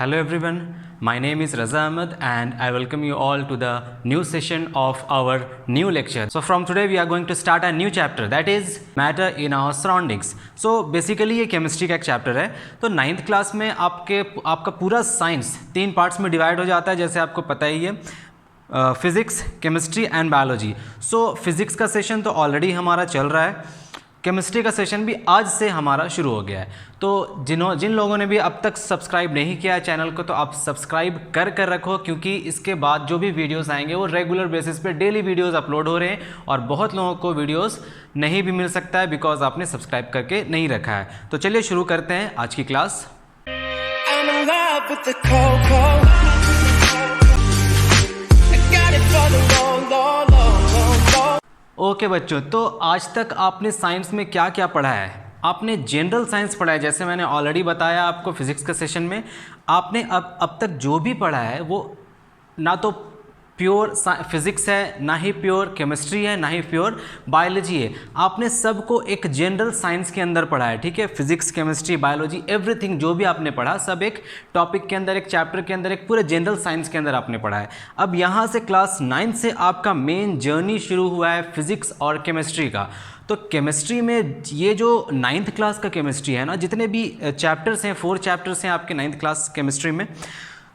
Hello everyone, my name is Raza Ahmed and I welcome you all to the new session of our new lecture. So from today we are going to start a new chapter, that is matter in our surroundings. So basically ये chemistry का एक chapter है. तो 9th class में आपका पूरा science 3 parts में divide हो जाता है, जैसे आपको पता ही है, physics, chemistry and biology. So physics का सेशन तो ऑलरेडी हमारा चल रहा है, केमिस्ट्री का सेशन भी आज से हमारा शुरू हो गया है. तो जिन लोगों ने भी अब तक सब्सक्राइब नहीं किया है चैनल को, तो आप सब्सक्राइब कर रखो, क्योंकि इसके बाद जो भी वीडियोस आएंगे वो रेगुलर बेसिस पे डेली वीडियोस अपलोड हो रहे हैं और बहुत लोगों को वीडियोस नहीं भी मिल सकता है बिकॉज आपने सब्सक्राइब करके नहीं रखा है. तो चलिए शुरू करते हैं आज की क्लास. ओके बच्चों, तो आज तक आपने साइंस में क्या क्या पढ़ा है? आपने जनरल साइंस पढ़ा है, जैसे मैंने ऑलरेडी बताया आपको फिजिक्स के सेशन में. आपने अब तक जो भी पढ़ा है वो ना तो प्योर फिजिक्स है, ना ही प्योर केमिस्ट्री है, ना ही प्योर बायोलॉजी है. आपने सबको एक जनरल साइंस के अंदर पढ़ा है, ठीक है. फिजिक्स, केमिस्ट्री, बायोलॉजी, एवरीथिंग जो भी आपने पढ़ा सब एक टॉपिक के अंदर, एक चैप्टर के अंदर, एक पूरे जनरल साइंस के अंदर आपने पढ़ा है. अब यहाँ से क्लास 9 से आपका मेन जर्नी शुरू हुआ है फिजिक्स और केमिस्ट्री का. तो केमिस्ट्री में ये जो 9th क्लास का केमिस्ट्री है ना, जितने भी चैप्टर्स हैं, 4 चैप्टर्स हैं आपके 9th क्लास केमिस्ट्री में.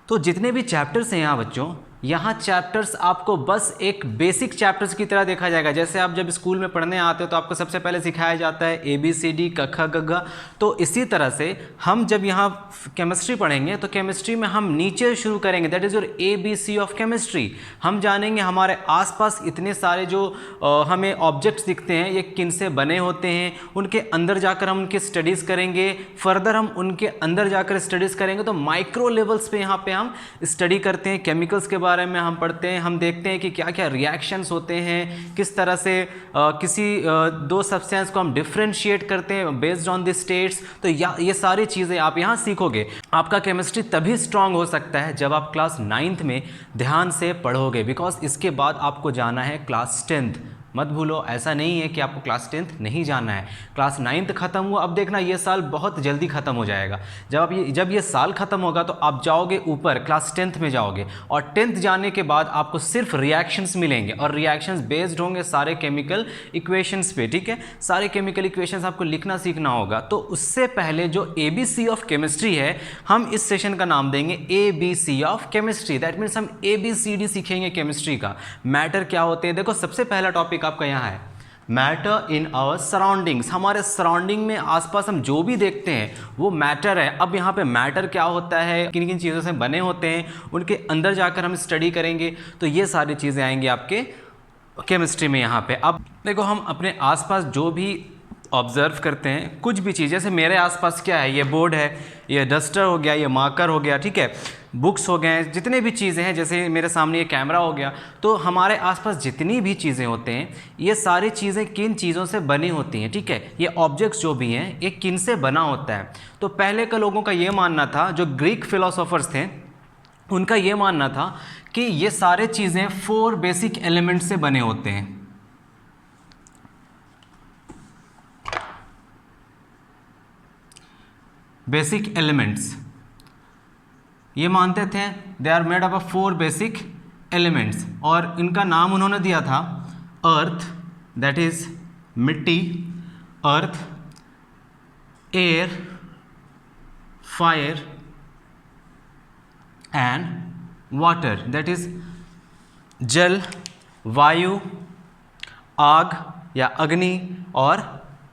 तो जितने भी चैप्टर्स हैं यहाँ बच्चों, यहाँ चैप्टर्स आपको बस एक बेसिक चैप्टर्स की तरह देखा जाएगा. जैसे आप जब स्कूल में पढ़ने आते हो तो आपको सबसे पहले सिखाया जाता है ABCD, क ख ग घ. तो इसी तरह से हम जब यहाँ केमिस्ट्री पढ़ेंगे तो केमिस्ट्री में हम नीचे शुरू करेंगे, that is your ABC of chemistry. हम जानेंगे हमारे आसपास इतने सारे जो हमें ऑब्जेक्ट्स दिखते हैं ये किन से बने होते हैं, उनके अंदर जाकर हम उनकी स्टडीज़ करेंगे. फर्दर हम उनके अंदर जाकर स्टडीज़ करेंगे तो माइक्रो लेवल्स पे यहाँ पे हम स्टडी करते हैं. केमिकल्स के बारे में हम पढ़ते हैं, हम देखते हैं कि क्या क्या रिएक्शंस होते हैं, किस तरह से किसी दो सब्सटेंस को हम डिफरेंशिएट करते हैं बेस्ड ऑन द स्टेट्स. तो ये सारी चीज़ें आप यहाँ सीखोगे. आपका केमिस्ट्री तभी स्ट्रांग हो सकता है जब आप क्लास 9th में ध्यान से पढ़ोगे, बिकॉज इसके बाद आपको जाना है क्लास 10th. मत भूलो, ऐसा नहीं है कि आपको क्लास 10th नहीं जाना है. क्लास 9th खत्म हुआ, अब देखना ये साल बहुत जल्दी ख़त्म हो जाएगा. जब ये साल ख़त्म होगा तो आप जाओगे ऊपर, क्लास 10th में जाओगे, और 10th जाने के बाद आपको सिर्फ रिएक्शंस मिलेंगे और रिएक्शंस बेस्ड होंगे सारे केमिकल इक्वेशंस पे, ठीक है. सारे केमिकल इक्वेशंस आपको लिखना सीखना होगा. तो उससे पहले जो ABC ऑफ केमिस्ट्री है, हम इस सेशन का नाम देंगे ABC of chemistry. That means हम ABCD सीखेंगे केमिस्ट्री का. मैटर क्या होते हैं, देखो सबसे पहला टॉपिक आपका यहाँ है मैटर इन आवर सराउंडिंग्स. हमारे सराउंडिंग में आसपास हम जो भी देखते हैं वो मैटर है. अब यहाँ पे मैटर क्या होता है, किन किन चीज़ों से बने होते हैं, उनके अंदर जाकर हम स्टडी करेंगे. तो ये सारी चीज़ें आएंगी आपके केमिस्ट्री में यहाँ पे. अब देखो हम अपने आसपास जो भी ऑब्जर्व करते हैं, कुछ भी चीज़, जैसे मेरे आसपास क्या है, ये बोर्ड है, ये डस्टर हो गया, ये मार्कर हो गया, ठीक है, बुक्स हो गए, जितने भी चीज़ें हैं, जैसे मेरे सामने ये कैमरा हो गया. तो हमारे आसपास जितनी भी चीज़ें होते हैं ये सारी चीज़ें किन चीज़ों से बनी होती हैं, ठीक है. ये ऑब्जेक्ट्स जो भी हैं ये किन से बना होता है. तो पहले के लोगों का ये मानना था, जो ग्रीक फिलोसोफर्स थे उनका ये मानना था कि ये सारे चीज़ें 4 बेसिक एलिमेंट से बने होते हैं. बेसिक एलिमेंट्स ये मानते थे, they are made up of 4 basic elements. और इनका नाम उन्होंने दिया था अर्थ, दैट इज मिट्टी, earth, air, fire and water, that is जल, वायु, आग या अग्नि और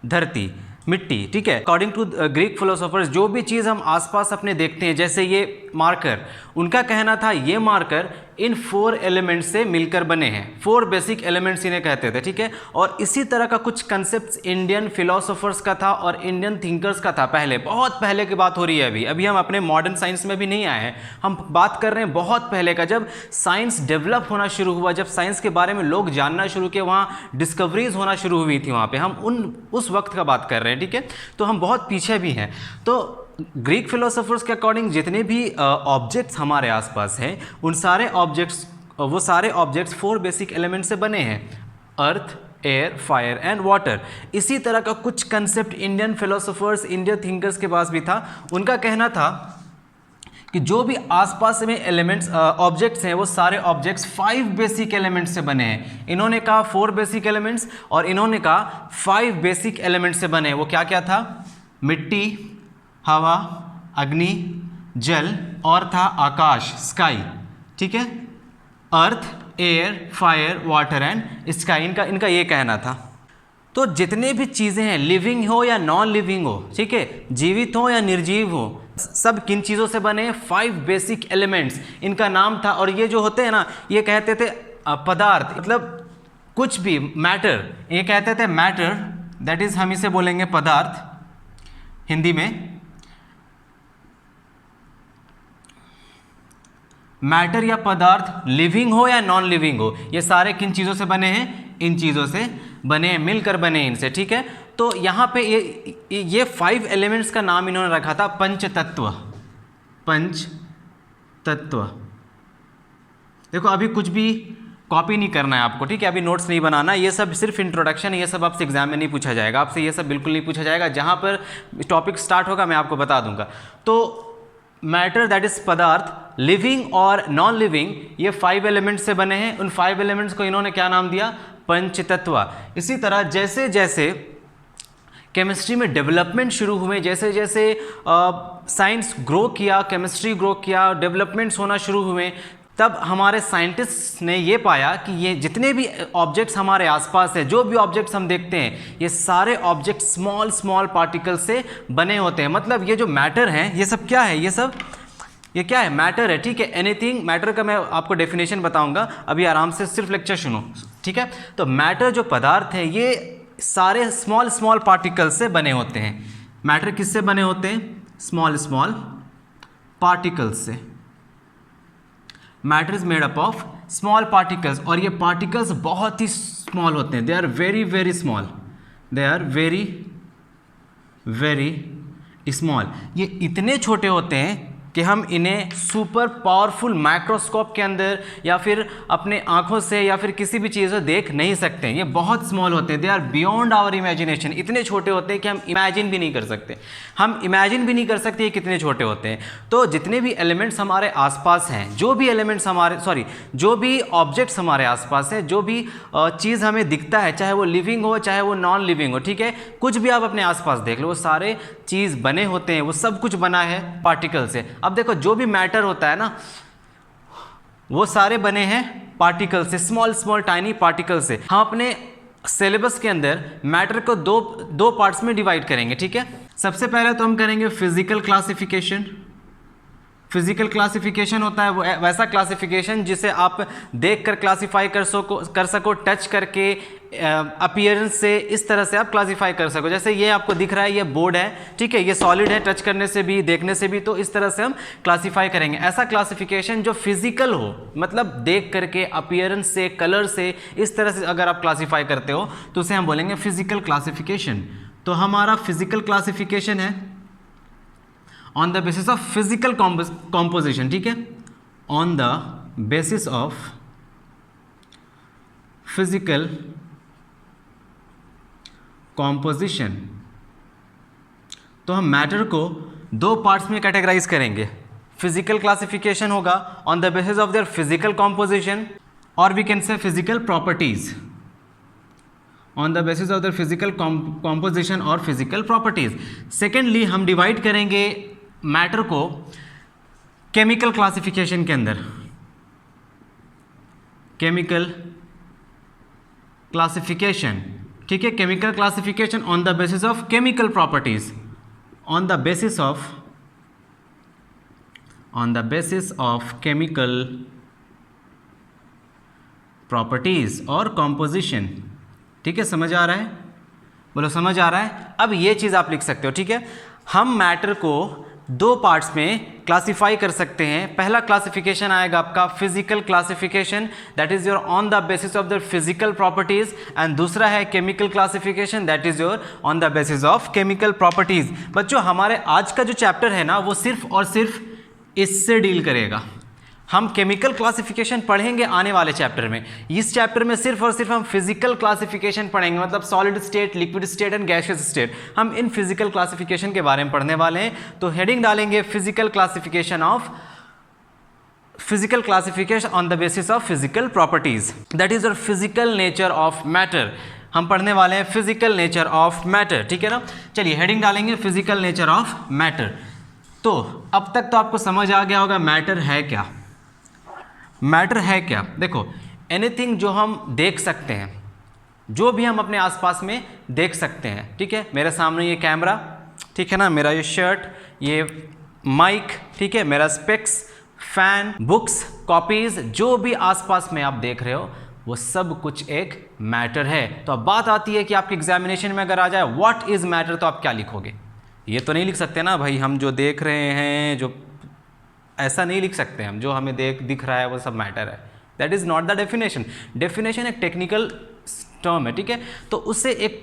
धरती, मिट्टी, ठीक है. अकॉर्डिंग टू ग्रीक फिलोसोफर्स जो भी चीज़ हम आसपास अपने देखते हैं, जैसे ये मार्कर, उनका कहना था ये मार्कर इन 4 एलिमेंट्स से मिलकर बने हैं. 4 बेसिक एलिमेंट्स इन्हें कहते थे, ठीक है. और इसी तरह का कुछ कंसेप्ट इंडियन फिलोसोफर्स का था और इंडियन थिंकर्स का था. पहले, बहुत पहले की बात हो रही है. अभी हम अपने मॉडर्न साइंस में भी नहीं आए हैं, हम बात कर रहे हैं बहुत पहले का, जब साइंस डेवलप होना शुरू हुआ, जब साइंस के बारे में लोग जानना शुरू किए, वहाँ डिस्कवरीज होना शुरू हुई थी वहाँ पर. हम उस वक्त का बात कर रहे हैं, ठीक है. तो हम बहुत पीछे भी हैं. तो ग्रीक फिलोसोफर्स के अकॉर्डिंग जितने भी ऑब्जेक्ट्स हमारे आसपास हैं, उन सारे ऑब्जेक्ट्स, वो सारे ऑब्जेक्ट्स 4 बेसिक एलिमेंट से बने हैं, earth, air, fire and water. इसी तरह का कुछ concept Indian philosophers, Indian thinkers के पास भी था. उनका कहना था कि जो भी आसपास में एलिमेंट्स ऑब्जेक्ट्स हैं वो सारे ऑब्जेक्ट्स 5 बेसिक एलिमेंट्स से बने हैं। इन्होंने कहा 4 बेसिक एलिमेंट्स और इन्होंने कहा 5 बेसिक एलिमेंट्स से बने हैं। वो क्या क्या था? मिट्टी, हवा, अग्नि, जल और था आकाश, स्काई। ठीक है, earth, air, fire, water and sky, इनका ये कहना था। तो जितने भी चीज़ें हैं, लिविंग हो या नॉन लिविंग हो, ठीक है, जीवित हो या निर्जीव हो, सब किन चीज़ों से बने हैं? 5 बेसिक एलिमेंट्स, इनका नाम था। और ये जो होते हैं ना, ये कहते थे पदार्थ, मतलब कुछ भी, मैटर, ये कहते थे मैटर, दैट इज हम इसे बोलेंगे पदार्थ हिंदी में। मैटर या पदार्थ लिविंग हो या नॉन लिविंग हो, ये सारे किन चीज़ों से बने हैं? इन चीज़ों से बने हैं, मिलकर बने हैं इनसे। ठीक है, तो यहाँ पे ये 5 एलिमेंट्स का नाम इन्होंने रखा था पंचतत्व। पंचतत्व। देखो अभी कुछ भी कॉपी नहीं करना है आपको, ठीक है, अभी नोट्स नहीं बनाना, ये सब सिर्फ इंट्रोडक्शन है, ये सब आपसे एग्जाम में नहीं पूछा जाएगा, आपसे ये सब बिल्कुल नहीं पूछा जाएगा। जहाँ पर टॉपिक स्टार्ट होगा मैं आपको बता दूंगा। तो मैटर दैट इज पदार्थ, लिविंग और नॉन लिविंग, ये 5 एलिमेंट्स से बने हैं। उन 5 एलिमेंट्स को इन्होंने क्या नाम दिया? पंचतत्व। इसी तरह जैसे जैसे केमिस्ट्री में डेवलपमेंट शुरू हुए, जैसे जैसे साइंस ग्रो किया, केमिस्ट्री ग्रो किया, डेवलपमेंट्स होना शुरू हुए, तब हमारे साइंटिस्ट ने ये पाया कि ये जितने भी ऑब्जेक्ट्स हमारे आसपास है, जो भी ऑब्जेक्ट्स हम देखते हैं, ये सारे ऑब्जेक्ट स्मॉल स्मॉल पार्टिकल से बने होते हैं। मतलब ये जो मैटर हैं, ये सब क्या है? ये क्या है? मैटर है। ठीक है, एनीथिंग, मैटर का मैं आपको डेफिनेशन बताऊंगा, अभी आराम से सिर्फ लेक्चर सुनो। ठीक है, तो मैटर जो पदार्थ है, ये सारे स्मॉल स्मॉल पार्टिकल से बने होते हैं। मैटर किससे बने होते हैं? स्मॉल स्मॉल पार्टिकल्स से। Matter is made up of small particles, और ये पार्टिकल्स बहुत ही स्मॉल होते हैं। They are very very small, they are very very small. ये इतने छोटे होते हैं कि हम इन्हें सुपर पावरफुल माइक्रोस्कोप के अंदर या फिर अपने आंखों से या फिर किसी भी चीज़ से देख नहीं सकते हैं। ये बहुत स्मॉल होते हैं, they are beyond our imagination. इतने छोटे होते हैं कि हम इमेजिन भी नहीं कर सकते, हम इमेजिन भी नहीं कर सकते ये कितने छोटे होते हैं। तो जितने भी एलिमेंट्स हमारे आसपास हैं, जो भी एलिमेंट्स जो भी ऑब्जेक्ट्स हमारे आसपास हैं, जो भी चीज़ हमें दिखता है, चाहे वो लिविंग हो चाहे वो नॉन लिविंग हो, ठीक है, कुछ भी आप अपने आसपास देख लो, वो सारे चीज़ बने होते हैं, वो सब कुछ बना है पार्टिकल से। अब देखो जो भी मैटर होता है ना, वो सारे बने हैं पार्टिकल से, स्मॉल स्मॉल टाइनी पार्टिकल से। हम अपने सिलेबस के अंदर मैटर को दो पार्ट्स में डिवाइड करेंगे। ठीक है, सबसे पहले तो हम करेंगे फिजिकल क्लासिफिकेशन। फिजिकल क्लासिफिकेशन होता है वो वैसा क्लासिफिकेशन जिसे आप देखकर क्लासिफाई कर सको, टच करके, अपीयरेंस से, इस तरह से आप क्लासिफाई कर सको। जैसे ये आपको दिख रहा है, ये बोर्ड है, ठीक है, ये सॉलिड है, टच करने से भी, देखने से भी, तो इस तरह से हम क्लासिफाई करेंगे। ऐसा क्लासिफिकेशन जो फिजिकल हो, मतलब देख करके, अपीयरेंस से, कलर से, इस तरह से अगर आप क्लासिफाई करते हो तो उसे हम बोलेंगे फिजिकल क्लासिफिकेशन। तो हमारा फिजिकल क्लासिफिकेशन है on the basis of physical composition. ठीक है, on the basis of physical composition. तो हम मैटर को 2 पार्ट्स में कैटेगराइज करेंगे। फिजिकल क्लासिफिकेशन होगा on the basis of their physical composition, और we can say physical properties, on the basis of their physical composition और फिजिकल प्रॉपर्टीज। सेकेंडली हम divide करेंगे मैटर को केमिकल क्लासिफिकेशन के अंदर। केमिकल क्लासिफिकेशन, ठीक है, chemical classification on the basis of chemical properties, on the basis of chemical properties और composition. ठीक है, समझ आ रहा है? बोलो समझ आ रहा है? अब ये चीज़ आप लिख सकते हो। ठीक है, हम मैटर को 2 पार्ट्स में क्लासिफाई कर सकते हैं। पहला क्लासिफिकेशन आएगा आपका physical classification, that is your on the basis of the physical properties, and दूसरा है chemical classification, that is your on the basis of chemical properties. बच्चों हमारे आज का जो चैप्टर है ना, वो सिर्फ और सिर्फ इससे डील करेगा। हम केमिकल क्लासिफिकेशन पढ़ेंगे आने वाले चैप्टर में। इस चैप्टर में सिर्फ और सिर्फ हम फिजिकल क्लासिफिकेशन पढ़ेंगे, मतलब solid state, liquid state and gaseous state. हम इन फिजिकल क्लासिफिकेशन के बारे में पढ़ने वाले हैं। तो हेडिंग डालेंगे physical classification of physical classification on the basis of physical properties, that is your physical nature of matter। हम पढ़ने वाले हैं फिजिकल नेचर ऑफ मैटर, ठीक है ना। चलिए हेडिंग डालेंगे फिजिकल नेचर ऑफ मैटर। तो अब तक तो आपको समझ आ गया होगा मैटर है क्या। मैटर है क्या, देखो एनीथिंग जो हम देख सकते हैं, जो भी हम अपने आसपास में देख सकते हैं, ठीक है। मेरे सामने ये कैमरा, ठीक है ना, मेरा ये शर्ट, ये माइक, ठीक है, मेरा स्पेक्स, फैन, बुक्स, कॉपीज, जो भी आसपास में आप देख रहे हो वो सब कुछ एक मैटर है। तो अब बात आती है कि आपके एग्जामिनेशन में अगर आ जाए व्हाट इज मैटर, तो आप क्या लिखोगे। ये तो नहीं लिख सकते ना भाई हम जो देख रहे हैं, जो ऐसा नहीं लिख सकते हम, जो हमें दिख रहा है वो सब मैटर है। That is not the definition. Definition एक टेक्निकल टर्म है, ठीक है। तो उससे एक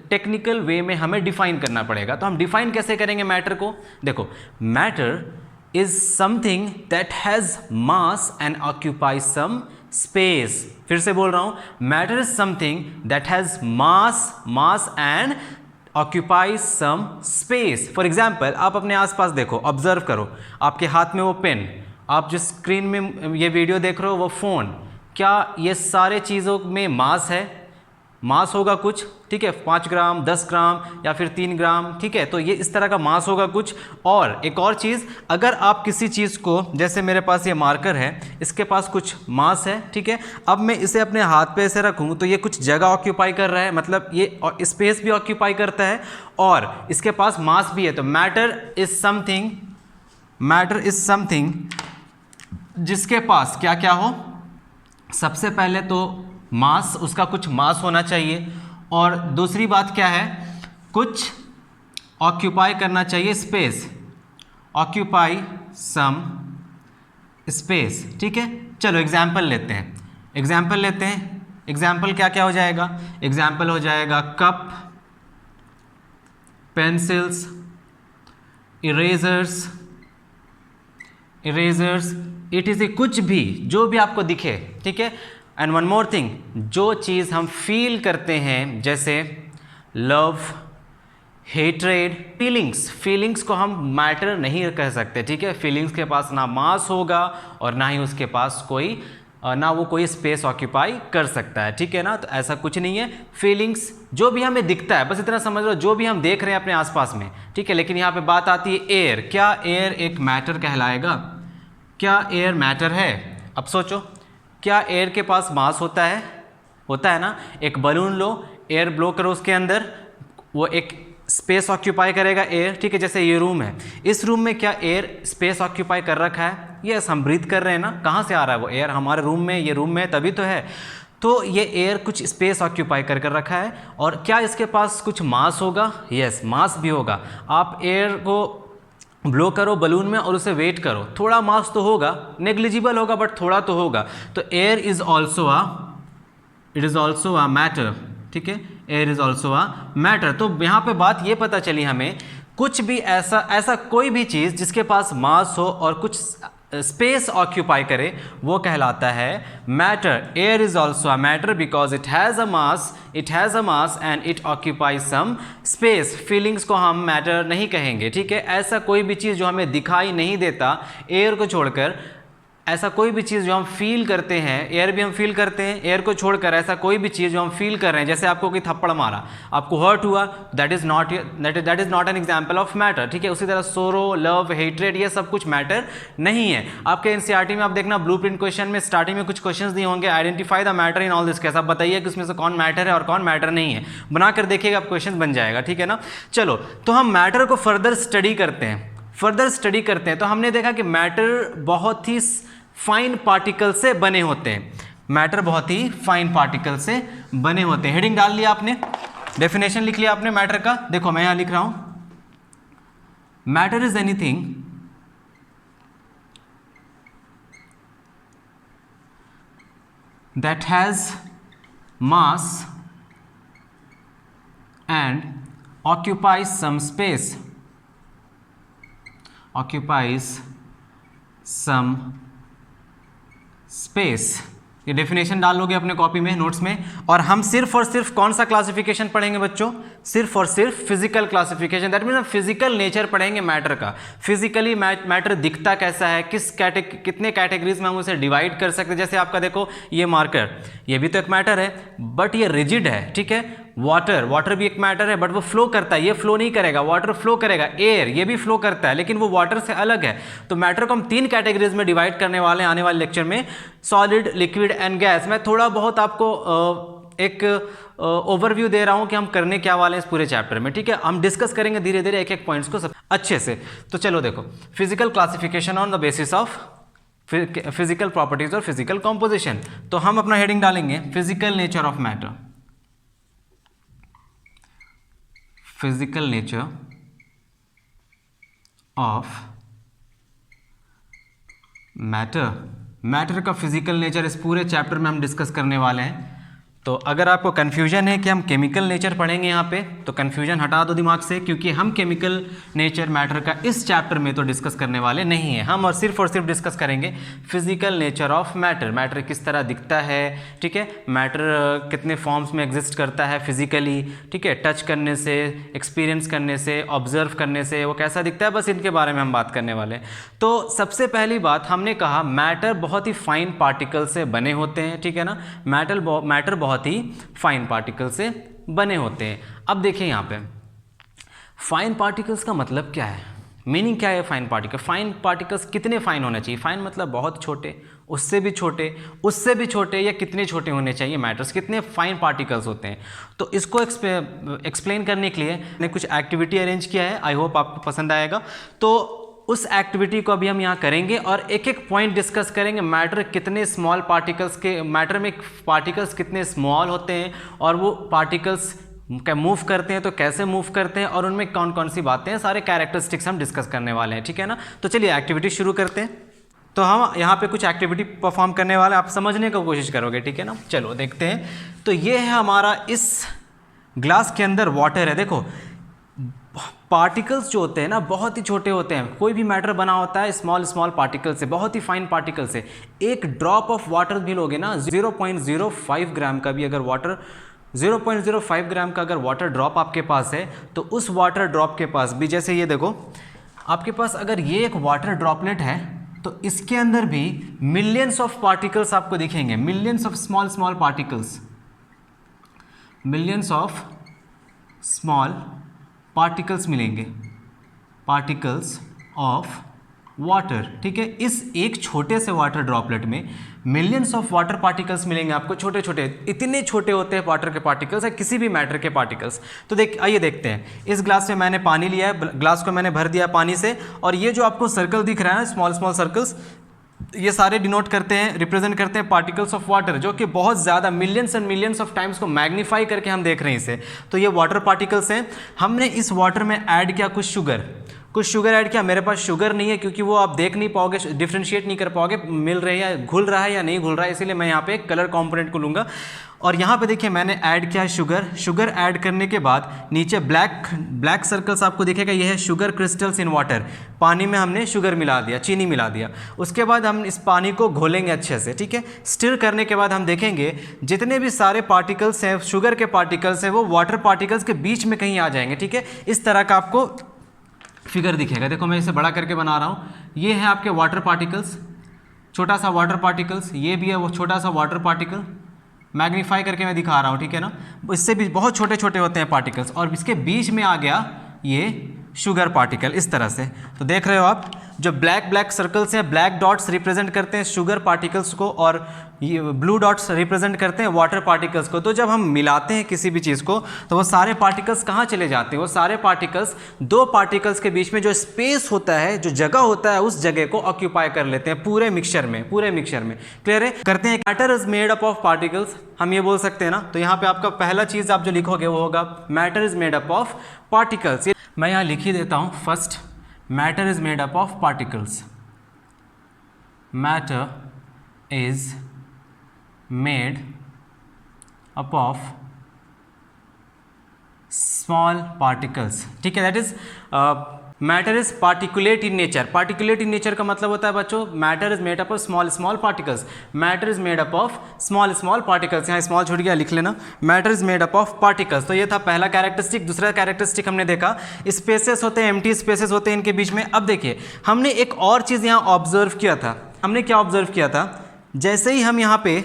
टेक्निकल वे में हमें डिफाइन करना पड़ेगा। तो हम डिफाइन कैसे करेंगे मैटर को, देखो matter is something that has mass and occupies some space. फिर से बोल रहा हूं, matter is something that has mass and occupies some space. For example आप अपने आसपास देखो, ऑब्जर्व करो, आपके हाथ में वो पेन, आप जिस स्क्रीन में ये वीडियो देख रहे हो वो फ़ोन, क्या ये सारे चीज़ों में मास है, मास होगा कुछ, ठीक है, 5 ग्राम 10 ग्राम या फिर 3 ग्राम, ठीक है। तो ये इस तरह का मास होगा कुछ। और एक और चीज़, अगर आप किसी चीज़ को, जैसे मेरे पास ये मार्कर है, इसके पास कुछ मास है, ठीक है, अब मैं इसे अपने हाथ पे ऐसे रखूँ तो ये कुछ जगह ऑक्यूपाई कर रहा है, मतलब ये स्पेस भी ऑक्यूपाई करता है और इसके पास मास भी है। तो मैटर इज समथिंग जिसके पास क्या क्या हो, सबसे पहले तो मास, उसका कुछ मास होना चाहिए, और दूसरी बात क्या है, कुछ ऑक्यूपाई करना चाहिए, स्पेस, ऑक्यूपाई सम स्पेस, ठीक है। चलो एग्जाम्पल लेते हैं। एग्जाम्पल क्या क्या हो जाएगा, एग्जाम्पल हो जाएगा cup, pencils, erasers, it is a कुछ भी, जो भी आपको दिखे, ठीक है। एंड वन मोर थिंग, जो चीज़ हम फील करते हैं, जैसे लव, हेट्रेड, फीलिंग्स को हम मैटर नहीं कह सकते, ठीक है। फीलिंग्स के पास ना मास होगा और ना ही उसके पास कोई ना वो कोई स्पेस ऑक्यूपाई कर सकता है, ठीक है ना। तो ऐसा कुछ नहीं है। फीलिंग्स जो भी हमें दिखता है, बस इतना समझ लो, जो भी हम देख रहे हैं अपने आसपास में, ठीक है। लेकिन यहाँ पे बात आती है एयर, क्या एयर एक मैटर कहलाएगा, क्या एयर मैटर है। अब सोचो, क्या एयर के पास मास होता है ना। एक बलून लो, एयर ब्लो करो उसके अंदर, वो एक स्पेस ऑक्यूपाई करेगा एयर, ठीक है। जैसे ये रूम है, इस रूम में क्या एयर स्पेस ऑक्यूपाई कर रखा है, यस, हम ब्रीथ कर रहे हैं ना। कहाँ से आ रहा है वो एयर, हमारे रूम में, ये रूम में तभी तो है। तो ये एयर कुछ स्पेस ऑक्यूपाई कर रखा है। और क्या इसके पास कुछ मास होगा, यस, मास भी होगा। आप एयर को ब्लो करो बलून में और उसे वेट करो, थोड़ा मास तो होगा, नेग्लिजिबल होगा बट थोड़ा तो होगा। तो air is also a matter, ठीक है। Air is also a matter. तो यहाँ पे बात ये पता चली हमें, कुछ भी ऐसा कोई भी चीज़ जिसके पास मास हो और कुछ स्पेस ऑक्यूपाई करे, वो कहलाता है matter. Air is also a matter because it has a mass and it occupies some space. Feelings को हम मैटर नहीं कहेंगे, ठीक है। ऐसा कोई भी चीज़ जो हमें दिखाई नहीं देता, एयर को छोड़कर, ऐसा कोई भी चीज़ जो हम फील करते हैं, एयर भी हम फील करते हैं, एयर को छोड़कर ऐसा कोई भी चीज़ जो हम फील कर रहे हैं, जैसे आपको कोई थप्पड़ मारा, आपको हर्ट हुआ, that is not an example of matter, ठीक है। उसी तरह सोरो, लव, हेट्रेड, ये सब कुछ मैटर नहीं है। आपके एनसीईआरटी में आप देखना, ब्लूप्रिंट क्वेश्चन में स्टार्टिंग में कुछ क्वेश्चंस दिए होंगे, identify the matter in all this case. आप बताइए कि उसमें से कौन मैटर है और कौन मैटर नहीं है, बनाकर देखिएगा, आप क्वेश्चन बन जाएगा, ठीक है ना। चलो, तो हम मैटर को फर्दर स्टडी करते हैं। तो हमने देखा कि मैटर बहुत ही फाइन पार्टिकल से बने होते हैं। मैटर बहुत ही फाइन पार्टिकल से बने होते हैं। हेडिंग डाल लिया आपने, डेफिनेशन लिख लिया आपने मैटर का। देखो मैं यहां लिख रहा हूं, matter is anything that has mass and occupies some space, ये डेफिनेशन डाल लोगे अपने कॉपी में, नोट्स में। और हम सिर्फ और सिर्फ कौन सा क्लासिफिकेशन पढ़ेंगे बच्चों? सिर्फ और सिर्फ फिजिकल क्लासिफिकेशन। दैट मीन्स हम फिजिकल नेचर पढ़ेंगे मैटर का। फिजिकली मैटर दिखता कैसा है, कितने कैटेगरीज में हम उसे डिवाइड कर सकते हैं। जैसे आपका देखो ये मार्कर, ये भी तो एक मैटर है बट ये रिजिड है, ठीक है। वाटर भी एक मैटर है बट वो फ्लो करता है, ये फ्लो नहीं करेगा, वाटर फ्लो करेगा। एयर ये भी फ्लो करता है लेकिन वो वाटर से अलग है। तो मैटर को हम 3 कैटेगरीज में डिवाइड करने वाले हैं आने वाले लेक्चर में, सॉलिड, लिक्विड एंड गैस। मैं थोड़ा बहुत आपको एक ओवरव्यू दे रहा हूं कि हम करने क्या वाले हैं इस पूरे चैप्टर में, ठीक है। हम डिस्कस करेंगे धीरे धीरे एक एक पॉइंट्स को सब अच्छे से। तो चलो देखो, physical classification on the basis of physical properties और फिजिकल कॉम्पोजिशन। तो हम अपना हेडिंग डालेंगे physical nature of matter. Physical nature of matter का फिजिकल नेचर इस पूरे चैप्टर में हम डिस्कस करने वाले हैं। तो अगर आपको कन्फ्यूजन है कि हम केमिकल नेचर पढ़ेंगे यहाँ पे, तो कन्फ्यूजन हटा दो दिमाग से, क्योंकि हम केमिकल नेचर मैटर का इस चैप्टर में तो डिस्कस करने वाले नहीं हैं। हम और सिर्फ डिस्कस करेंगे फिजिकल नेचर ऑफ मैटर किस तरह दिखता है, ठीक है। मैटर कितने फॉर्म्स में एग्जिस्ट करता है फिजिकली, ठीक है। टच करने से, एक्सपीरियंस करने से, ऑब्जर्व करने से वो कैसा दिखता है, बस इनके बारे में हम बात करने वाले हैं। तो सबसे पहली बात हमने कहा मैटर बहुत ही फाइन पार्टिकल से बने होते हैं, ठीक है ना। मैटर बहुत ही फाइन पार्टिकल से बने होते हैं। अब देखिए यहाँ पे फाइन पार्टिकल्स का मतलब क्या है, मीनिंग क्या है फाइन पार्टिकल। फाइन पार्टिकल्स कितने फाइन होने चाहिए? फाइन मतलब बहुत छोटे, उससे भी छोटे, उससे भी छोटे, या कितने छोटे होने चाहिए मैटर्स, कितने फाइन पार्टिकल्स होते हैं। तो इसको एक्सप्लेन करने के लिए मैंने कुछ एक्टिविटी अरेंज किया है, आई होप आपको पसंद आएगा। तो उस एक्टिविटी को अभी हम यहाँ करेंगे और एक एक पॉइंट डिस्कस करेंगे। मैटर कितने स्मॉल पार्टिकल्स के, मैटर में पार्टिकल्स कितने स्मॉल होते हैं और वो पार्टिकल्स मूव करते हैं तो कैसे मूव करते हैं और उनमें कौन कौन सी बातें हैं, सारे कैरेक्टरिस्टिक्स हम डिस्कस करने वाले हैं, ठीक है ना। तो चलिए एक्टिविटी शुरू करते हैं। तो हम यहाँ पे कुछ एक्टिविटी परफॉर्म करने वाले, आप समझने की कोशिश करोगे, ठीक है ना। चलो देखते हैं। तो ये है हमारा, इस ग्लास के अंदर वाटर है। देखो पार्टिकल्स जो होते हैं ना बहुत ही छोटे होते हैं। कोई भी मैटर बना होता है स्मॉल पार्टिकल से, बहुत ही फाइन पार्टिकल से। एक ड्रॉप ऑफ वाटर भी लोगे ना, 0.05 ग्राम का भी अगर वाटर, 0.05 ग्राम का अगर वाटर ड्रॉप आपके पास है, तो उस वाटर ड्रॉप के पास भी, जैसे ये देखो आपके पास अगर ये एक वाटर ड्रॉपलेट है तो इसके अंदर भी मिलियंस ऑफ पार्टिकल्स आपको दिखेंगे, millions of small particles, millions of small particles मिलेंगे, पार्टिकल्स ऑफ वाटर, ठीक है। इस एक छोटे से वाटर ड्रॉपलेट में मिलियंस ऑफ वाटर पार्टिकल्स मिलेंगे आपको, छोटे छोटे, इतने छोटे होते हैं वाटर के पार्टिकल्स या किसी भी मैटर के पार्टिकल्स। तो आइए देखते हैं। इस ग्लास में मैंने पानी लिया है, ग्लास को मैंने भर दिया पानी से, और ये जो आपको सर्कल दिख रहा है स्मॉल सर्कल्स, ये सारे डिनोट करते हैं, रिप्रेजेंट करते हैं पार्टिकल्स ऑफ वाटर, जो कि बहुत ज़्यादा millions and millions of times को मैग्नीफाई करके हम देख रहे हैं इसे। तो ये वाटर पार्टिकल्स हैं। हमने इस वाटर में ऐड किया कुछ शुगर ऐड किया। मेरे पास शुगर नहीं है क्योंकि वो आप देख नहीं पाओगे, डिफ्रेंशिएट नहीं कर पाओगे मिल रही है, घुल रहा है या नहीं घुल रहा है, इसीलिए मैं यहाँ पे एक कलर कॉम्पोनेंट को लूँगा। और यहाँ पे देखिए मैंने ऐड किया शुगर ऐड करने के बाद नीचे ब्लैक सर्कल्स आपको दिखेगा, ये है शुगर क्रिस्टल्स इन वाटर। पानी में हमने शुगर मिला दिया, चीनी मिला दिया। उसके बाद हम इस पानी को घोलेंगे अच्छे से, ठीक है। स्टिर करने के बाद हम देखेंगे जितने भी सारे पार्टिकल्स हैं, शुगर के पार्टिकल्स हैं, वो वाटर पार्टिकल्स के बीच में कहीं आ जाएंगे, ठीक है। इस तरह का आपको फिगर दिखेगा। देखो मैं इसे बड़ा करके बना रहा हूँ। ये है आपके वाटर पार्टिकल्स, छोटा सा वाटर पार्टिकल्स, ये भी है वो छोटा सा वाटर पार्टिकल, मैग्नीफाई करके मैं दिखा रहा हूँ, ठीक है ना। इससे भी बहुत छोटे छोटे होते हैं पार्टिकल्स, और इसके बीच में आ गया ये शुगर पार्टिकल इस तरह से। तो देख रहे हो आप, जो ब्लैक सर्कल्स हैं, ब्लैक डॉट्स रिप्रेजेंट करते हैं शुगर पार्टिकल्स को, और ये ब्लू डॉट्स रिप्रेजेंट करते हैं वाटर पार्टिकल्स को। तो जब हम मिलाते हैं किसी भी चीज़ को तो वो सारे पार्टिकल्स कहाँ चले जाते हैं? वो सारे पार्टिकल्स दो पार्टिकल्स के बीच में जो स्पेस होता है, जो जगह होता है, उस जगह को ऑक्यूपाई कर लेते हैं पूरे मिक्सचर में। क्लियर है? करते हैं। Matter is made up of particles, हम ये बोल सकते हैं ना। तो यहाँ पे आपका पहला चीज़ आप जो लिखोगे वो होगा matter is made up of particles. मैं यहाँ लिख ही देता हूँ first, matter is made up of particles. Matter is made up of small particles, ठीक है। That is matter is particulate in nature. Particulate in nature का मतलब होता है बच्चों, matter is made up of small small particles. Matter is made up of small small particles, यहाँ small छूट गया, लिख लेना। Matter is made up of particles. तो ये था पहला कैरेक्टरिस्टिक। दूसरा कैरेक्टरिस्टिक हमने देखा स्पेसेस होते हैं, एम्प्टी स्पेसेस होते हैं इनके बीच में। अब देखिए हमने एक और चीज़ यहाँ ऑब्जर्व किया था। हमने क्या ऑब्जर्व किया था, जैसे ही हम यहाँ पे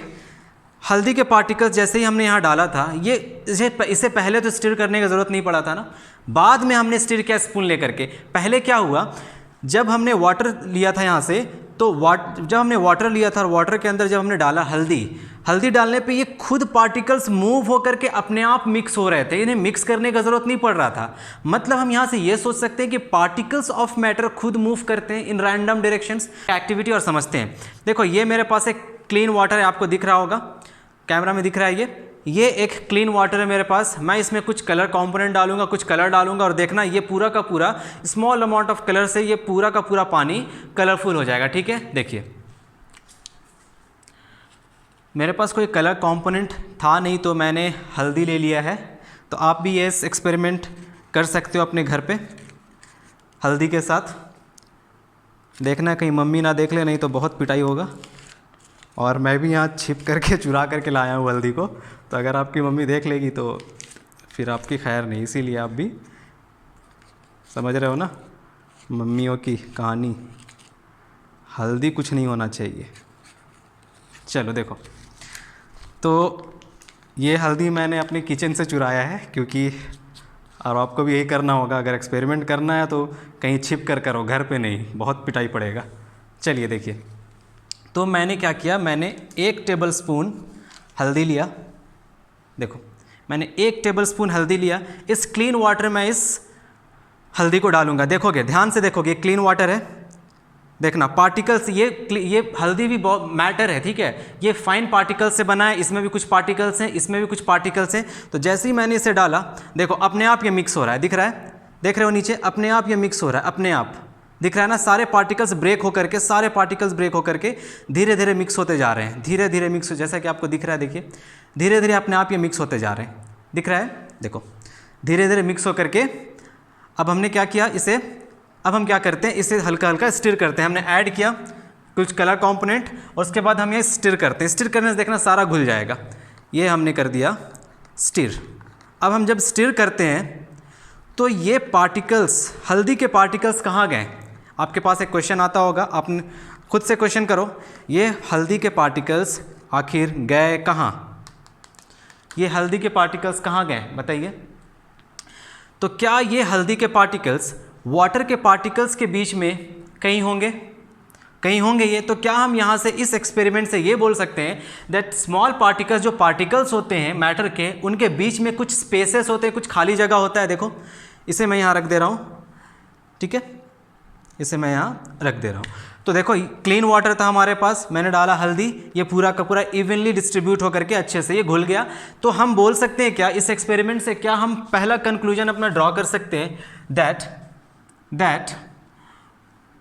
हल्दी के पार्टिकल्स जैसे ही हमने यहाँ डाला था, ये इसे पहले तो स्टिर करने की ज़रूरत नहीं पड़ा था ना, बाद में हमने स्टिर किया स्पून लेकर के। पहले क्या हुआ, जब हमने वाटर लिया था यहाँ से, तो जब हमने वाटर लिया था और वाटर के अंदर जब हमने डाला हल्दी डालने पे ये खुद पार्टिकल्स मूव होकर के अपने आप मिक्स हो रहे थे, इन्हें मिक्स करने का ज़रूरत नहीं पड़ रहा था। मतलब हम यहाँ से ये सोच सकते हैं कि पार्टिकल्स ऑफ मैटर खुद मूव करते हैं इन रैंडम डायरेक्शंस एक्टिविटी। और समझते हैं, देखो ये मेरे पास एक क्लीन वाटर है, आपको दिख रहा होगा, कैमरा में दिख रहा है, ये एक क्लीन वाटर है मेरे पास। मैं इसमें कुछ कलर कंपोनेंट डालूंगा, कुछ कलर डालूंगा, और देखना ये पूरा का पूरा स्मॉल अमाउंट ऑफ कलर से ये पूरा का पूरा पानी कलरफुल हो जाएगा। ठीक है, देखिए मेरे पास कोई कलर कंपोनेंट था नहीं तो मैंने हल्दी ले लिया है। तो आप भी ये एक्सपेरिमेंट कर सकते हो अपने घर पे हल्दी के साथ। देखना कहीं मम्मी ना देख ले, नहीं तो बहुत पिटाई होगा। और मैं भी यहाँ छिप करके चुरा करके लाया हूँ हल्दी को, तो अगर आपकी मम्मी देख लेगी तो फिर आपकी खैर नहीं। इसीलिए आप भी समझ रहे हो ना मम्मियों की कहानी, हल्दी कुछ नहीं होना चाहिए। चलो देखो, तो ये हल्दी मैंने अपने किचन से चुराया है, क्योंकि और आपको भी यही करना होगा, अगर एक्सपेरिमेंट करना है तो कहीं छिप कर करो, घर पे नहीं, बहुत पिटाई पड़ेगा। चलिए देखिए, तो मैंने क्या किया, मैंने 1 टेबल स्पून हल्दी लिया। देखो मैंने 1 टेबल स्पून हल्दी लिया। इस क्लीन वाटर में इस हल्दी को डालूंगा। देखोगे, ध्यान से देखोगे, क्लीन वाटर है, देखना पार्टिकल्स, ये हल्दी भी बहुत मैटर है, ठीक है, ये फाइन पार्टिकल्स से बना है, इसमें भी कुछ पार्टिकल्स हैं, इसमें भी कुछ पार्टिकल्स हैं। तो जैसे ही मैंने इसे डाला, देखो अपने आप ये मिक्स हो रहा है, दिख रहा है, देख रहे हो नीचे, अपने आप ये मिक्स हो रहा है, अपने आप दिख रहा है ना। सारे पार्टिकल्स ब्रेक होकर के धीरे धीरे मिक्स होते जा रहे हैं, धीरे धीरे मिक्स, जैसा कि आपको दिख रहा है, देखिए धीरे धीरे अपने आप ये मिक्स होते जा रहे हैं, दिख रहा है, देखो धीरे धीरे मिक्स होकर के। अब हमने क्या किया, इसे अब हम क्या करते हैं, इसे हल्का हल्का स्टिर करते हैं। हमने ऐड किया कुछ कलर कंपोनेंट और उसके बाद हम ये स्टिर करते हैं। स्टिर करने से देखना सारा घुल जाएगा। ये हमने कर दिया स्टिर। अब हम जब स्टिर करते हैं तो ये पार्टिकल्स, हल्दी के पार्टिकल्स कहाँ गए? आपके पास एक क्वेश्चन आता होगा, आपने खुद से क्वेश्चन करो, ये हल्दी के पार्टिकल्स आखिर गए कहाँ? ये हल्दी के पार्टिकल्स कहाँ गए बताइए? तो क्या ये हल्दी के पार्टिकल्स वाटर के पार्टिकल्स के बीच में कहीं होंगे? कहीं होंगे ये। तो क्या हम यहाँ से इस एक्सपेरिमेंट से ये बोल सकते हैं दैट स्मॉल पार्टिकल्स, जो पार्टिकल्स होते हैं मैटर के, उनके बीच में कुछ स्पेसेस होते हैं, कुछ खाली जगह होता है। देखो इसे मैं यहाँ रख दे रहा हूँ, ठीक है, इसे मैं यहाँ रख दे रहा हूँ। तो देखो क्लीन वाटर था हमारे पास, मैंने डाला हल्दी, ये पूरा का पूरा इवनली डिस्ट्रीब्यूट होकर के अच्छे से ये घुल गया। तो हम बोल सकते हैं क्या इस एक्सपेरिमेंट से, क्या हम पहला कंक्लूजन अपना ड्रॉ कर सकते हैं that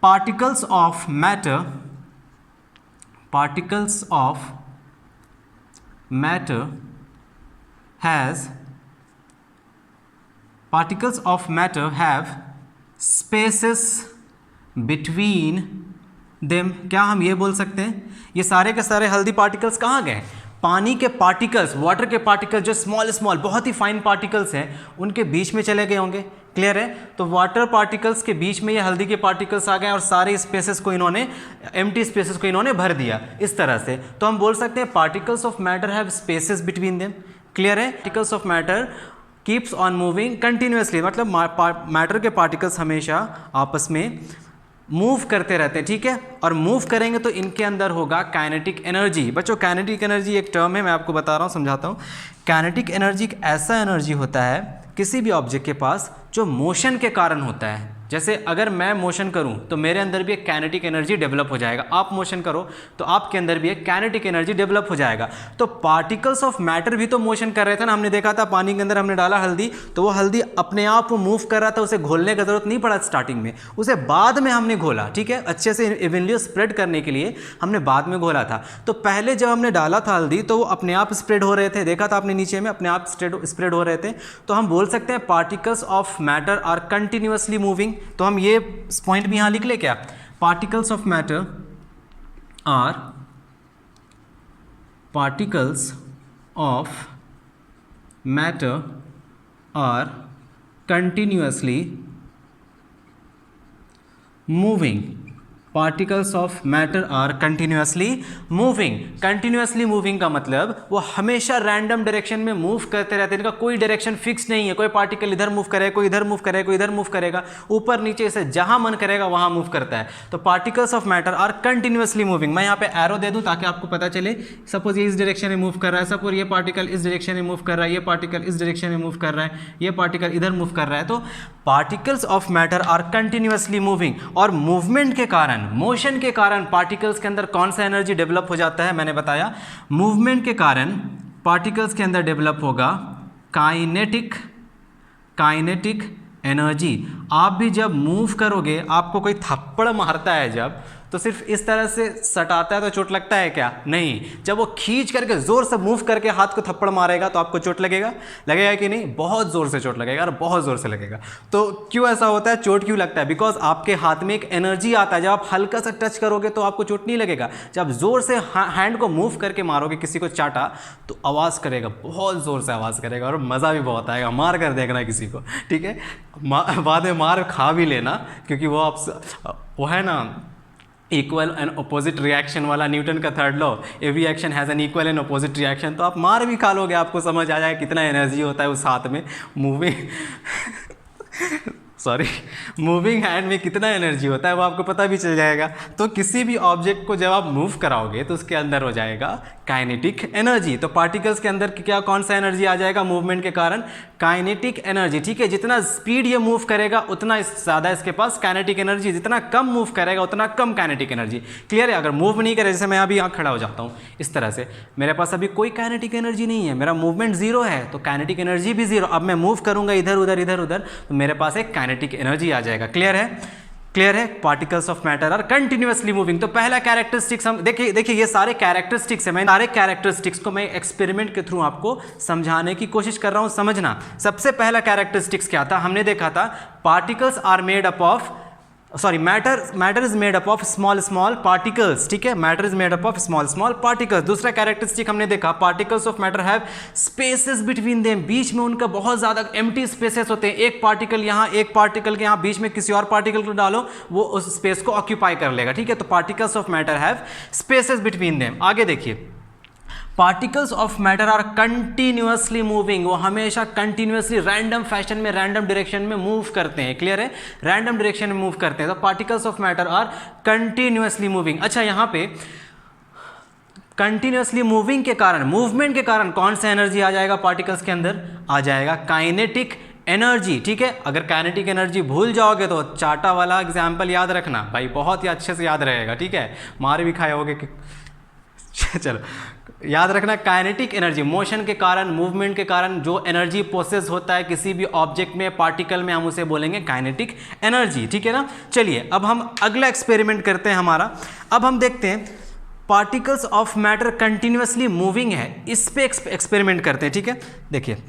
particles of matter have spaces between them। क्या हम ये बोल सकते हैं ये सारे के सारे हल्दी पार्टिकल्स कहाँ गए? पानी के पार्टिकल्स, वाटर के पार्टिकल्स जो स्मॉल बहुत ही फाइन पार्टिकल्स हैं, उनके बीच में चले गए होंगे। क्लियर है? तो वाटर पार्टिकल्स के बीच में ये हल्दी के पार्टिकल्स आ गए और सारे स्पेसेस को इन्होंने, एम्प्टी स्पेसेस को इन्होंने भर दिया इस तरह से। तो हम बोल सकते हैं particles of matter have spaces between them. Clear है? Particles of matter keeps on moving continuously, मतलब मैटर के पार्टिकल्स हमेशा आपस में मूव करते रहते हैं, ठीक है, और मूव करेंगे तो इनके अंदर होगा काइनेटिक एनर्जी। बच्चों काइनेटिक एनर्जी एक टर्म है, मैं आपको बता रहा हूँ, समझाता हूँ। काइनेटिक एनर्जी एक ऐसा एनर्जी होता है किसी भी ऑब्जेक्ट के पास जो मोशन के कारण होता है। जैसे अगर मैं मोशन करूं तो मेरे अंदर भी एक काइनेटिक एनर्जी डेवलप हो जाएगा, आप मोशन करो तो आपके अंदर भी एक काइनेटिक एनर्जी डेवलप हो जाएगा। तो पार्टिकल्स ऑफ मैटर भी तो मोशन कर रहे थे ना, हमने देखा था पानी के अंदर हमने डाला हल्दी, तो वो हल्दी अपने आप मूव कर रहा था, उसे घोलने की जरूरत नहीं पड़ा स्टार्टिंग में, उसे बाद में हमने घोला, ठीक है, अच्छे से इवनली स्प्रेड करने के लिए हमने बाद में घोला था। तो पहले जब हमने डाला था हल्दी तो वो अपने आप स्प्रेड हो रहे थे, देखा था आपने नीचे में अपने आप स्प्रेड हो रहे थे। तो हम बोल सकते हैं particles of matter are continuously moving. तो हम ये पॉइंट भी यहाँ लिख ले क्या, particles of matter are continuously moving, particles of matter are continuously moving. Continuously moving का मतलब वो हमेशा रैंडम डायरेक्शन में मूव करते रहते हैं, इनका कोई डायरेक्शन फिक्स नहीं है, कोई पार्टिकल इधर मूव करेगा, कोई इधर मूव करेगा, कोई इधर मूव करेगा, ऊपर नीचे से जहां मन करेगा वहां मूव करता है। तो particles of matter are continuously moving. मैं यहाँ पे एरो दे दूं ताकि आपको पता चले, सपोज ये इस डायरेक्शन में मूव कर रहा है, सपोज ये पार्टिकल इस डायरेक्शन में मूव कर रहा है, ये पार्टिकल इस डायरेक्शन में मूव कर रहा है, ये पार्टिकल इधर मूव कर रहा है। तो particles of matter are continuously moving, और मूवमेंट के कारण, मोशन के कारण पार्टिकल्स के अंदर कौन सा एनर्जी डेवलप हो जाता है, मैंने बताया मूवमेंट के कारण पार्टिकल्स के अंदर डेवलप होगा काइनेटिक एनर्जी। आप भी जब मूव करोगे, आपको कोई थप्पड़ मारता है जब, तो सिर्फ इस तरह से सटाता है तो चोट लगता है क्या, नहीं। जब वो खींच करके जोर से मूव करके हाथ को थप्पड़ मारेगा तो आपको चोट लगेगा कि नहीं, बहुत जोर से चोट लगेगा, और बहुत जोर से लगेगा। तो क्यों ऐसा होता है, चोट क्यों लगता है, बिकॉज आपके हाथ में एक एनर्जी आता है। जब आप हल्का सा टच करोगे तो आपको चोट नहीं लगेगा, जब जोर से हैंड को मूव करके मारोगे, किसी को चाटा तो आवाज़ करेगा, बहुत जोर से आवाज़ करेगा, और मज़ा भी बहुत आएगा। मार कर देखना किसी को, ठीक है, बाद में मार खा भी लेना, क्योंकि वो है ना इक्वल एंड अपोजिट रिएक्शन वाला, न्यूटन का third law, every action has an equal and opposite reaction. तो आप मार भी खा लोगे, आपको समझ आ जाएगा कितना एनर्जी होता है उस हाथ में, मूविंग हैंड में कितना एनर्जी होता है वो आपको पता भी चल जाएगा। तो किसी भी ऑब्जेक्ट को जब आप मूव कराओगे तो उसके अंदर हो जाएगा काइनेटिक एनर्जी। तो पार्टिकल्स के अंदर क्या, कौन सा एनर्जी आ जाएगा मूवमेंट के कारण, काइनेटिक एनर्जी, ठीक है। जितना स्पीड ये मूव करेगा उतना ज़्यादा इसके पास काइनेटिक एनर्जी, जितना कम मूव करेगा उतना कम काइनेटिक एनर्जी। क्लियर है। अगर मूव नहीं करे, जैसे मैं अभी यहाँ खड़ा हो जाता हूँ इस तरह से, मेरे पास अभी कोई काइनेटिक एनर्जी नहीं है, मेरा मूवमेंट जीरो है, तो काइनेटिक एनर्जी भी जीरो। अब मैं मूव करूंगा इधर उधर तो मेरे पास एक काइनेटिक एनर्जी आ जाएगा। क्लियर है। Particles of matter are continuously moving. तो पहला कैरेक्टरिस्टिक्स हम देखिए ये सारे कैरेक्टरिस्टिक्स है, मैं सारे कैरेक्टरिस्टिक्स को मैं एक्सपेरिमेंट के थ्रू आपको समझाने की कोशिश कर रहा हूं, समझना। सबसे पहला कैरेक्टरिस्टिक्स क्या था, हमने देखा था particles are made up of matter is made up of small particles, ठीक है, matter is made up of small particles. दूसरा कैरेक्टरिस्टिक हमने देखा, particles of matter have spaces between them, बीच में उनका बहुत ज्यादा एम्प्टी स्पेसेस होते हैं, एक पार्टिकल यहाँ, एक पार्टिकल के यहाँ, बीच में किसी और पार्टिकल को डालो वो उस स्पेस को ऑक्यूपाई कर लेगा, ठीक है। तो particles of matter have spaces between them. आगे देखिए, particles of matter are continuously moving, वो हमेशा कंटिन्यूअसली रैंडम फैशन में, रैंडम डायरेक्शन में मूव करते हैं। क्लियर है, रैंडम डायरेक्शन में मूव करते हैं। तो particles of matter are continuously moving. अच्छा, यहां पे कंटिन्यूअसली मूविंग के कारण, मूवमेंट के कारण कौन सा एनर्जी आ जाएगा पार्टिकल्स के अंदर, आ जाएगा काइनेटिक एनर्जी, ठीक है। अगर काइनेटिक एनर्जी भूल जाओगे तो चाटा वाला एग्जाम्पल याद रखना भाई, बहुत ही अच्छे से याद रहेगा, ठीक है। मार भी खाए होगे चलो याद रखना, काइनेटिक एनर्जी, मोशन के कारण, मूवमेंट के कारण जो एनर्जी प्रोसेस होता है किसी भी ऑब्जेक्ट में, पार्टिकल में, हम उसे बोलेंगे काइनेटिक एनर्जी, ठीक है ना। चलिए अब हम अगला एक्सपेरिमेंट करते हैं हमारा। अब हम देखते हैं particles of matter continuously moving है, इस पे एक्सपेरिमेंट करते हैं, ठीक है। देखिए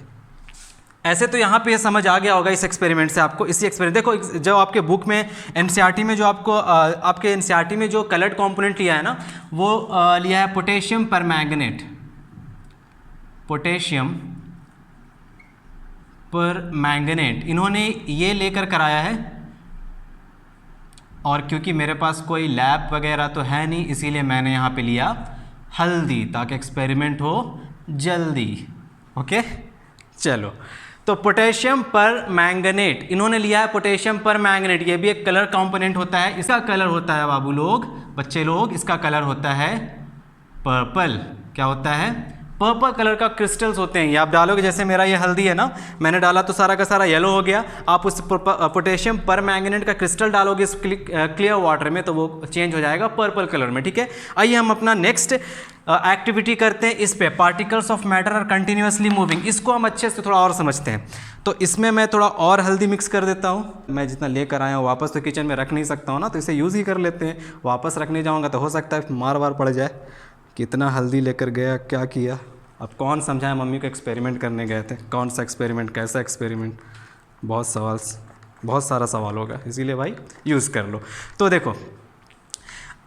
ऐसे तो यहाँ पे समझ आ गया होगा इस एक्सपेरिमेंट से आपको। इसी एक्सपेरिमेंट देखो, जो आपके बुक में एनसीईआरटी में जो आपको आपके एनसीईआरटी में जो कलर्ड कंपोनेंट लिया है ना, वो लिया है पोटेशियम परमैंगनेट, पोटेशियम परमैंगनेट इन्होंने ये लेकर कराया है। और क्योंकि मेरे पास कोई लैब वगैरह तो है नहीं, इसीलिए मैंने यहाँ पे लिया हल्दी, ताकि एक्सपेरिमेंट हो जल्दी। ओके चलो, तो पोटेशियम पर मैंगनेट इन्होंने लिया है, पोटेशियम पर मैंगनेट, ये भी एक कलर कंपोनेंट होता है। इसका कलर होता है बाबू लोग, बच्चे लोग, इसका कलर होता है पर्पल। क्या होता है, पर्पल कलर का क्रिस्टल्स होते हैं। ये आप डालोगे, जैसे मेरा ये हल्दी है ना, मैंने डाला तो सारा का सारा येलो हो गया। आप उस पोटेशियम पर मैंगनेट का क्रिस्टल डालोगे इस क्लियर वाटर में तो वो चेंज हो जाएगा पर्पल कलर में, ठीक है। आइए हम अपना नेक्स्ट एक्टिविटी करते हैं इस पे, particles of matter are continuously moving. इसको हम अच्छे से थोड़ा और समझते हैं। तो इसमें मैं थोड़ा और हल्दी मिक्स कर देता हूँ। मैं जितना लेकर आया हूँ वापस तो किचन में रख नहीं सकता हूँ ना, तो इसे यूज़ ही कर लेते हैं। वापस रखने जाऊँगा तो हो सकता है मार वार पड़ जाए, कितना हल्दी लेकर गया, क्या किया। अब कौन समझाए, मम्मी को एक्सपेरिमेंट करने गए थे, कौन सा एक्सपेरिमेंट, कैसा एक्सपेरिमेंट, बहुत सवाल बहुत सारा सवाल होगा, इसीलिए भाई यूज़ कर लो। तो देखो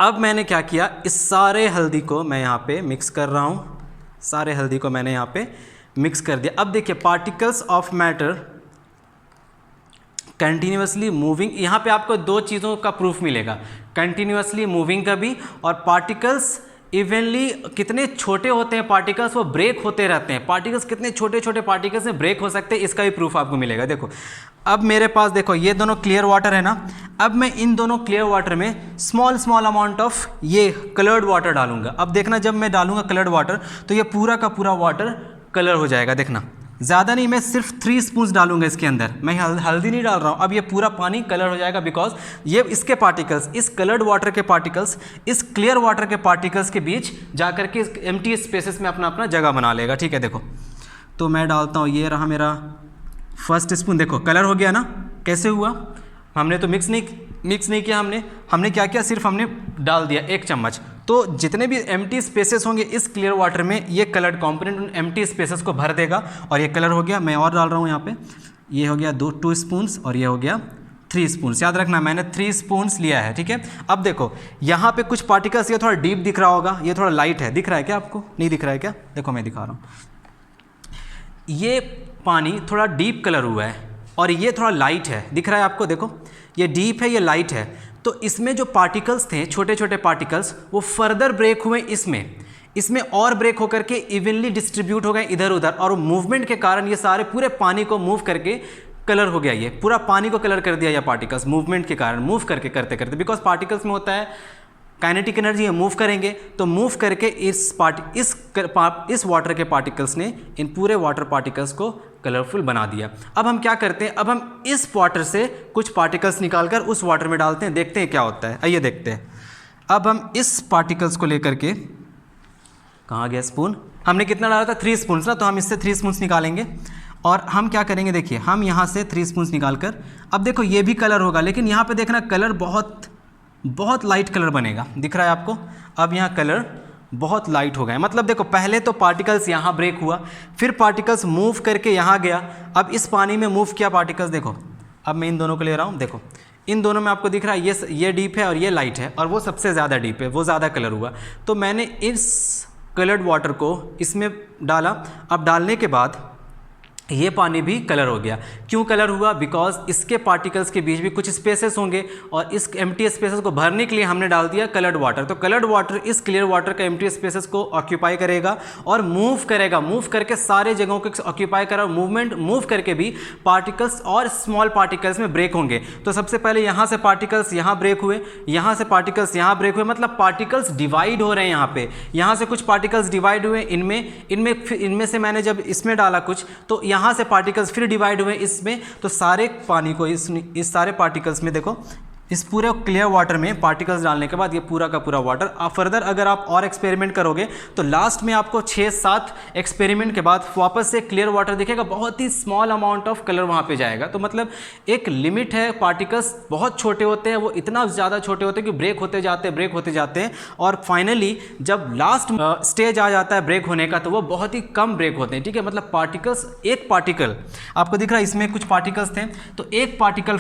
अब मैंने क्या किया, इस सारे हल्दी को मैं यहाँ पे मिक्स कर रहा हूँ, सारे हल्दी को मैंने यहाँ पे मिक्स कर दिया। अब देखिए particles of matter continuously moving, यहाँ पे आपको दो चीज़ों का प्रूफ मिलेगा, कंटिन्यूसली मूविंग का भी, और पार्टिकल्स इवनली कितने छोटे होते हैं पार्टिकल्स, वो ब्रेक होते रहते हैं। पार्टिकल्स कितने छोटे छोटे पार्टिकल्स में ब्रेक हो सकते हैं, इसका भी प्रूफ आपको मिलेगा। देखो अब मेरे पास देखो ये दोनों क्लियर वाटर है ना, अब मैं इन दोनों क्लियर वाटर में स्मॉल स्मॉल अमाउंट ऑफ ये कलर्ड वाटर डालूंगा। अब देखना जब मैं डालूंगा कलर्ड वाटर तो ये पूरा का पूरा वाटर कलर हो जाएगा। देखना ज़्यादा नहीं, मैं सिर्फ 3 स्पून डालूंगा इसके अंदर, मैं हल्दी नहीं डाल रहा हूँ। अब ये पूरा पानी कलर हो जाएगा, बिकॉज ये इसके पार्टिकल्स, इस कलर्ड वाटर के पार्टिकल्स इस क्लियर वाटर के पार्टिकल्स के बीच जाकर के एम्प्टी स्पेसेस में अपना अपना जगह बना लेगा। ठीक है, देखो तो मैं डालता हूँ, ये रहा मेरा फर्स्ट स्पून। देखो कलर हो गया ना, कैसे हुआ, हमने तो मिक्स नहीं किया, हमने क्या किया, सिर्फ हमने डाल दिया 1 चम्मच। तो जितने भी एम्प्टी स्पेसेस होंगे इस क्लियर वाटर में, ये कलर्ड कंपोनेंट उन एम्प्टी स्पेसेस को भर देगा और ये कलर हो गया। मैं और डाल रहा हूँ यहाँ पे, ये हो गया 2 स्पून्स और ये हो गया 3 स्पून्स। याद रखना मैंने 3 स्पून्स लिया है। ठीक है, अब देखो यहाँ पे कुछ पार्टिकल्स, ये थोड़ा डीप दिख रहा होगा, ये थोड़ा लाइट है, दिख रहा है क्या आपको, नहीं दिख रहा है क्या? देखो मैं दिखा रहा हूँ, ये पानी थोड़ा डीप कलर हुआ है और ये थोड़ा लाइट है, दिख रहा है आपको? देखो ये डीप है, ये लाइट है। तो इसमें जो पार्टिकल्स थे, छोटे छोटे पार्टिकल्स, वो फर्दर ब्रेक हुए इसमें और ब्रेक होकर के इवनली डिस्ट्रीब्यूट हो गए इधर उधर, और मूवमेंट के कारण ये सारे पूरे पानी को मूव करके कलर हो गया। ये पूरा पानी को कलर कर दिया या पार्टिकल्स मूवमेंट के कारण, मूव करके करते करते, बिकॉज पार्टिकल्स में होता है काइनेटिक एनर्जी, मूव करेंगे तो मूव करके इस वाटर के पार्टिकल्स ने इन पूरे वाटर पार्टिकल्स को कलरफुल बना दिया। अब हम क्या करते हैं, अब हम इस वाटर से कुछ पार्टिकल्स निकालकर उस वाटर में डालते हैं, देखते हैं क्या होता है। आइए देखते हैं। अब हम इस पार्टिकल्स को लेकर के, कहाँ गया स्पून, हमने कितना डाला था 3 स्पून ना, तो हम इससे 3 स्पून निकालेंगे और हम क्या करेंगे, देखिए हम यहाँ से 3 स्पून निकालकर, अब देखो ये भी कलर होगा, लेकिन यहाँ पे देखना कलर बहुत लाइट कलर बनेगा, दिख रहा है आपको? अब यहाँ कलर बहुत लाइट हो गए, मतलब देखो पहले तो पार्टिकल्स यहाँ ब्रेक हुआ, फिर पार्टिकल्स मूव करके यहाँ गया, अब इस पानी में मूव किया पार्टिकल्स। देखो अब मैं इन दोनों को ले रहा हूँ, देखो इन दोनों में आपको दिख रहा है ये डीप है और ये लाइट है, और वो सबसे ज़्यादा डीप है, वो ज़्यादा कलर हुआ। तो मैंने इस कलर्ड वाटर को इसमें डाला। अब डालने के बाद ये पानी भी कलर हो गया। क्यों कलर हुआ? बिकॉज इसके पार्टिकल्स के बीच भी कुछ स्पेसेस होंगे और इस एम्प्टी स्पेसेस को भरने के लिए हमने डाल दिया कलर्ड वाटर। तो कलर्ड वाटर इस क्लियर वाटर का एम्प्टी स्पेसेस को ऑक्यूपाई करेगा और मूव करेगा, मूव करके सारे जगहों को ऑक्यूपाई करा, मूव करके भी पार्टिकल्स और स्मॉल पार्टिकल्स में ब्रेक होंगे। तो सबसे पहले यहाँ से पार्टिकल्स यहाँ ब्रेक हुए, यहाँ से पार्टिकल्स यहाँ ब्रेक हुए, मतलब पार्टिकल्स डिवाइड हो रहे हैं। यहाँ से कुछ पार्टिकल्स डिवाइड हुए, इनमें से मैंने जब इसमें डाला कुछ, तो यहाँ से पार्टिकल्स फिर डिवाइड हुए इसमें। तो सारे पानी को इस सारे पार्टिकल्स में देखो, इस पूरे क्लियर वाटर में पार्टिकल्स डालने के बाद ये पूरा का पूरा वाटर, फर्दर अगर आप और एक्सपेरिमेंट करोगे तो लास्ट में आपको 6-7 एक्सपेरिमेंट के बाद वापस से क्लियर वाटर दिखेगा, बहुत ही स्मॉल अमाउंट ऑफ कलर वहाँ पे जाएगा। तो मतलब एक लिमिट है, पार्टिकल्स बहुत छोटे होते हैं, वो इतना ज़्यादा छोटे होते हैं कि ब्रेक होते जाते हैं और फाइनली जब लास्ट स्टेज आ जाता है ब्रेक होने का तो वो बहुत ही कम ब्रेक होते हैं। ठीक है, मतलब पार्टिकल्स, एक पार्टिकल आपको दिख रहा है इसमें कुछ पार्टिकल्स थे, तो एक पार्टिकल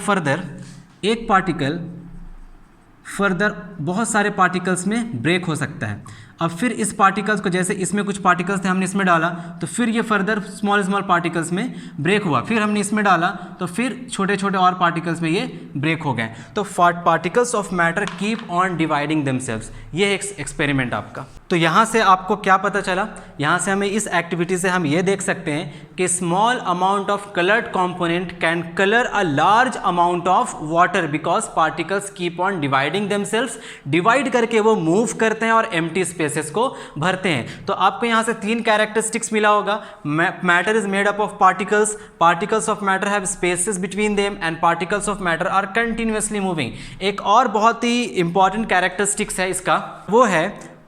फर्दर बहुत सारे पार्टिकल्स में ब्रेक हो सकता है। अब फिर इस पार्टिकल्स को, जैसे इसमें कुछ पार्टिकल्स थे हमने इसमें डाला, तो फिर ये फर्दर स्मॉल पार्टिकल्स में ब्रेक हुआ, फिर हमने इसमें डाला तो फिर छोटे छोटे और पार्टिकल्स में ये ब्रेक हो गए। तो particles of matter keep on dividing themselves, ये एक एक्सपेरिमेंट आपका। तो यहाँ से आपको क्या पता चला, यहाँ से हमें इस एक्टिविटी से हम ये देख सकते हैं कि small amount of coloured component can colour a large amount of water because particles keep on dividing themselves, divide करके वो मूव करते हैं और एम्प्टी स्पेसेस को भरते हैं। तो आपको यहाँ से 3 कैरेक्टरिस्टिक्स मिला होगा। Matter is made up of particles, particles of matter have spaces between them and particles of matter are continuously moving. एक और बहुत ही इंपॉर्टेंट कैरेक्टरिस्टिक्स है इसका, वो है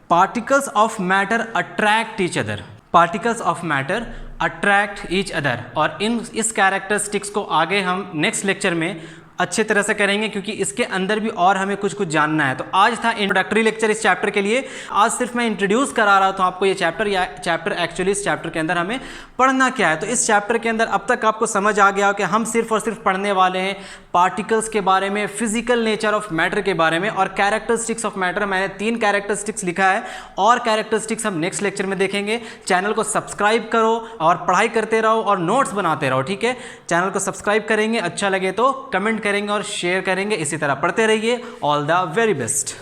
particles of matter attract each other, particles of matter attract each other. और इस characteristics को आगे हम नेक्स्ट लेक्चर में अच्छे तरह से करेंगे, क्योंकि इसके अंदर भी और हमें कुछ जानना है। तो आज था इंट्रोडक्टरी लेक्चर इस चैप्टर के लिए। आज सिर्फ मैं इंट्रोड्यूस करा रहा था आपको ये चैप्टर एक्चुअली इस चैप्टर के अंदर हमें पढ़ना क्या है। तो इस चैप्टर के अंदर अब तक आपको समझ आ गया हो कि हम सिर्फ और सिर्फ पढ़ने वाले हैं पार्टिकल्स के बारे में, फिजिकल नेचर ऑफ मैटर के बारे में और कैरेक्टरिस्टिक्स ऑफ मैटर। मैंने 3 कैरेक्टरिस्टिक्स लिखा है और कैरेक्टरिस्टिक्स हम नेक्स्ट लेक्चर में देखेंगे। चैनल को सब्सक्राइब करो और पढ़ाई करते रहो और नोट्स बनाते रहो, ठीक है। चैनल को सब्सक्राइब करेंगे, अच्छा लगे तो कमेंट करेंगे और शेयर करेंगे। इसी तरह पढ़ते रहिए। All the very best.